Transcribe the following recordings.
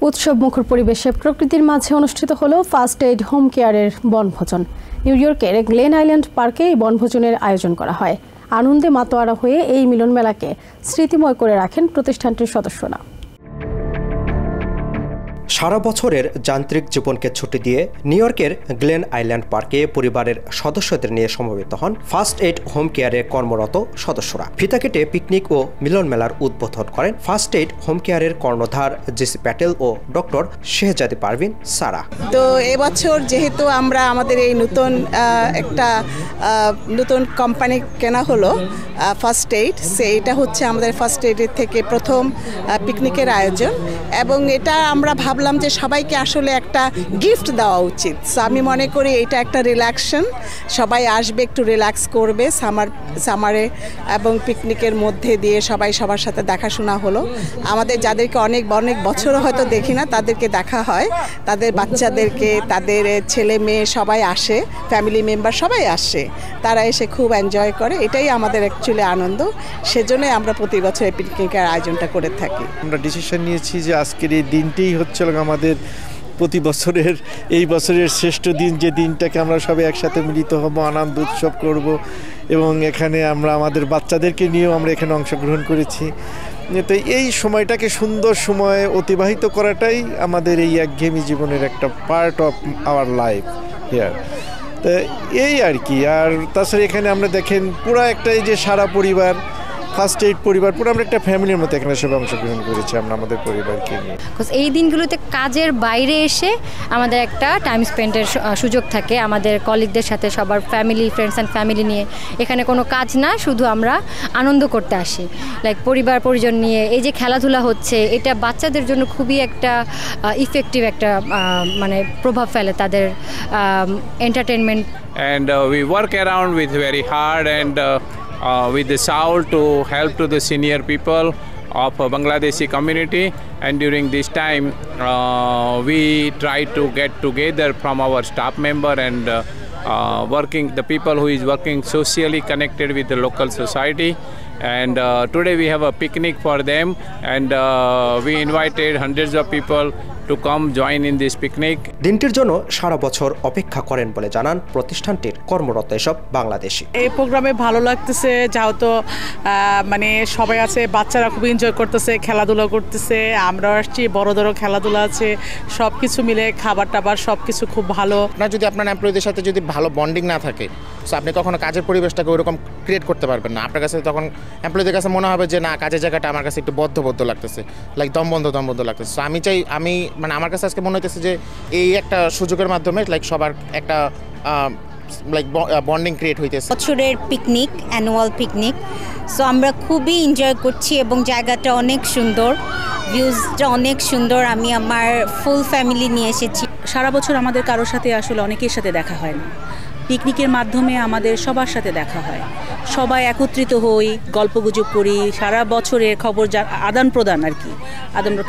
উৎসব মুখর পরিবেশে প্রকৃতির মাঝে অনুষ্ঠিত হলো ফার্স্ট এইড হোম কেয়ারের বনভোজন। নিউ ইয়র্কের গ্লেন আইল্যান্ড পার্কে এই বনভোজনের আয়োজন করা হয়। আনন্দে মাতোয়ারা হয়ে এই মিলন মেলাকে স্মৃতিময় করে রাখেন প্রতিষ্ঠানটির সদস্যরা। সারা বছরের যান্ত্রিক জীবনকে ছুটি দিয়ে নিউ ইয়র্কের গ্লেন আইল্যান্ড পার্কে পরিবারের সদস্যদের নিয়ে সমবেত হন ফার্স্ট এইড হোম কেয়ারে কর্মরত সদস্যরা। ফিতা কেটে পিকনিক ও মিলন মেলার উদ্বোধন করেন ফার্স্ট এইড হোম কেয়ারের কর্ণধার জেসি প্যাটেল ও ডক্টর শেহজাদি পারভিন সারা। তো এবছর যেহেতু আমরা আমাদের এই নতুন কোম্পানি কেনা হলো ফার্স্ট এইড, এটা হচ্ছে আমাদের ফার্স্ট এইডের থেকে প্রথম পিকনিকের আয়োজন, এবং এটা আমরা ভাবলাম যে সবাইকে আসলে একটা গিফট দেওয়া উচিত। সো আমি মনে করি এটা একটা রিল্যাক্সেশন, সবাই আসবে, একটু রিল্যাক্স করবে সামারে, এবং পিকনিকের মধ্যে দিয়ে সবাই সবার সাথে দেখাশোনা হলো। আমাদের যাদেরকে অনেক বছর হয়তো দেখি না, তাদেরকে দেখা হয়, তাদের বাচ্চাদেরকে, তাদের ছেলে মেয়ে সবাই আসে, ফ্যামিলি মেম্বার সবাই আসে, তারা এসে খুব এনজয় করে। এটাই আমাদের অ্যাকচুয়ালি আনন্দ, সেজন্যই আমরা প্রতি বছর এই পিকনিকের আয়োজনটা করে থাকি। আমরা ডিসিশন নিয়েছি যে আজকের এই দিনটাই হচ্ছে আমাদের প্রতি বছরের এই বছরের শ্রেষ্ঠ দিন, যে দিনটাকে আমরা সবাই একসাথে মিলিত হব, আনন্দ উৎসব করব, এবং এখানে আমরা আমাদের বাচ্চাদেরকে নিয়েও আমরা এখানে অংশগ্রহণ করেছি। তো এই সময়টাকে সুন্দর সময়ে অতিবাহিত করাটাই আমাদের এই একঘেয়েমি জীবনের একটা part of our life here. তো এই আর কি। আর তাছাড়া এখানে আমরা দেখেন পুরো একটা এই যে সারা পরিবার, ফার্স্ট এইড পরিবার, পুরো আমরা একটা ফ্যামিলির মতো এখানে সবাই অংশগ্রহণ করেছি আমরা আমাদের পরিবারকে নিয়ে। এই দিনগুলোতে কাজের বাইরে এসে আমাদের একটা টাইম স্পেন্ডের সুযোগ থাকে আমাদের কলিগদের সাথে, সবার ফ্যামিলি, ফ্রেন্ডস অ্যান্ড ফ্যামিলি নিয়ে। এখানে কোনো কাজ না, শুধু আমরা আনন্দ করতে আসি, লাইক পরিবার পরিজন নিয়ে। এই যে খেলাধুলা হচ্ছে, এটা বাচ্চাদের জন্য খুবই একটা ইফেক্টিভ একটা মানে প্রভাব ফেলে তাদের entertainment. And we work around with very hard and with the soul to help to the senior people of Bangladeshi community, and during this time we try to get together from our staff member and working the people who is working socially connected with the local society. And today we have a picnic for them, and we invited hundreds of people to come join in this picnic. দিনটির জন্য সারা বছর অপেক্ষা করেন বলে জানান প্রতিষ্ঠানটির কর্মরত এসব বাংলাদেশি। এই প্রোগ্রামে ভালো লাগতেছে, যেহেতু মানে সবাই আছে, বাচ্চারা খুব এনজয় করতেছে, খেলাধুলা করতেছে, আমরাও আসছি, বড়দেরও খেলাধুলা আছে, সব কিছু মিলে খাবার টাবার সব কিছু খুব ভালো। আপনার যদি আপনার এমপ্লয়ীদের সাথে যদি ভালো বন্ডিং না থাকে, সো আপনি কখনো কাজের পরিবেশটাকে ওরকম ক্রিয়েট করতে পারবেন না। আপনার কাছে তখন এমপ্লয়ীদের কাছে মনে হবে যে না, কাজের জায়গাটা আমার কাছে একটু বদ্ধ লাগতেছে, লাইক দমবন্ধ লাগতেছে। সো আমি চাই, মানে আমার কাছে আজকে মনে হইতেছে যে এই একটা সুযোগের মাধ্যমে লাইক সবার একটা লাইক বন্ডিং ক্রিয়েট হইতেছে। বছরের পিকনিক, অ্যানুয়াল পিকনিক, সো আমরা খুবই এনজয় করছি, এবং জায়গাটা অনেক সুন্দর, ভিউজটা অনেক সুন্দর। আমি আমার ফুল ফ্যামিলি নিয়ে এসেছি। সারা বছর আমাদের কারোর সাথে আসলে অনেকের সাথে দেখা হয় না, পিকনিকের মাধ্যমে আমাদের সবার সাথে দেখা হয়, সবাই একত্রিত হই, গল্পগুজব করি, সারা বছরের খবর আদান প্রদান আর কি,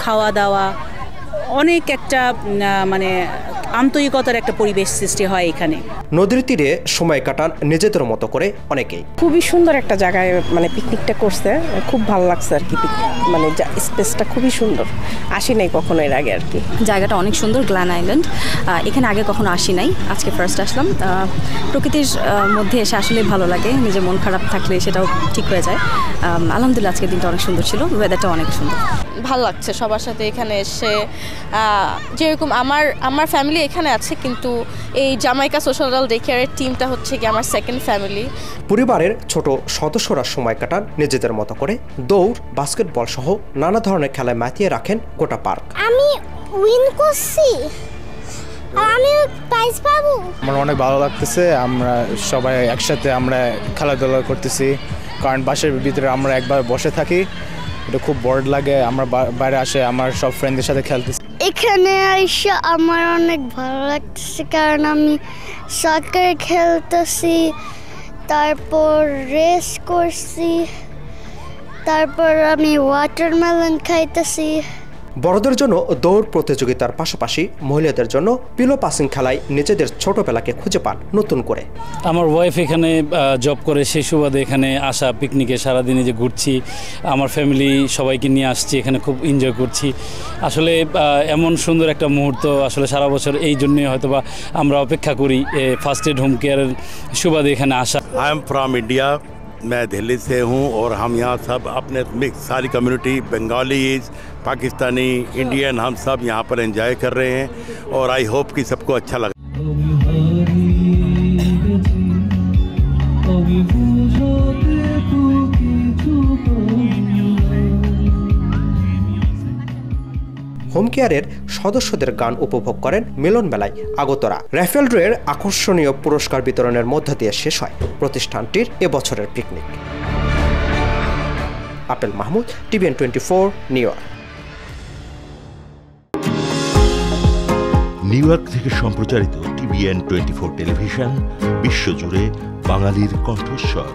খাওয়া দাওয়া, অনেক একটা মানে আন্তরিকতার একটা পরিবেশ সৃষ্টি হয় এখানে। নদীর তীরে সময় কাটান নিজেদের মতো করে অনেকেই। খুবই সুন্দর একটা জায়গায় মানে পিকনিকটা করছে, খুব ভালো লাগছে আর কি। মানে স্পেসটা খুবই সুন্দর, আসি নাই কখনো এর আগে আর কি। জায়গাটা অনেক সুন্দর, গ্ল্যান আইল্যান্ড। এখানে আগে কখনো আসি নাই, আজকে ফার্স্ট আসলাম। প্রকৃতির মধ্যে এসে আসলে ভালো লাগে, নিজের মন খারাপ থাকলে সেটাও ঠিক হয়ে যায়। আলহামদুলিল্লাহ আজকের দিনটা অনেক সুন্দর ছিল, ওয়েদারটা অনেক সুন্দর। ভালো লাগছে সবার সাথে এখানে এসে। যেরকম আমার ফ্যামিলি এখানে আছে, কিন্তু এই জামাইকা সোশ্যাল ডে কেয়ারের টিমটা হচ্ছে কি আমার সেকেন্ড ফ্যামিলি। পরিবারের ছোট সদস্যরা সময় কাটান নিজেদের মতো করে। দৌড়, বাস্কেটবল সহ নানা ধরনের খেলায় মাতিয়ে রাখেন গোটা পার্ক। আমি উইন করছি, আমি প্রাইজ পাবো। আমার অনেক ভালো লাগতেছে, আমরা সবাই একসাথে আমরা খেলাধুলা করতেছি, কারণ বাসার ভিতরে আমরা একবার বসে থাকি, এটা খুব বোর্ড লাগে। আমরা বাইরে আসে আমার সব ফ্রেন্ডদের সাথে খেলতেছি। এখানে এসে আমার অনেক ভালো লাগতেছে, কারণ আমি সকার খেলতেছি, তারপর রেস করছি, তারপর আমি ওয়াটারমেলন খাইতেছি। বড়দের জন্য দৌড় প্রতিযোগিতার পাশাপাশি মহিলাদের জন্য পিলো পাসিং খেলায় নিজেদের ছোটবেলাকে খুঁজে পান নতুন করে। আমার ওয়াইফ এখানে জব করে, সেই সুবাদে এখানে আসা পিকনিকে সারাদিনে যে ঘুরছি, আমার ফ্যামিলি সবাইকে নিয়ে আসছি, এখানে খুব এনজয় করছি। আসলে এমন সুন্দর একটা মুহূর্ত আসলে সারা বছর এই জন্যই হয়তোবা আমরা অপেক্ষা করি ফার্স্ট এড হোম কেয়ারের সুবাদে এখানে আসা। आई एम फ्रॉम इंडिया, मैं दिल्ली से हूँ और हम यहाँ सब अपने मिक्स सारी कम्युनिटी बंगालीज, पाकिस्तानी, इंडियन, हम सब यहाँ पर एंजॉय कर रहे हैं और आई होप कि सबको अच्छा लगा। হোম কেয়ারের সদস্যদের গান উপভোগ করেন মিলন মেলায় আগতরা। রাফেল ড্রয়ের আকর্ষণীয় পুরস্কার বিতরণের মধ্য দিয়ে শেষ হয় প্রতিষ্ঠানটির এবছরের picnic. Apple Mahmud, TVN 24, new York. New York থেকে সম্প্রচারিত TVN 24 টেলিভিশন বিশ্বজুড়ে বাঙালির কণ্ঠস্বর।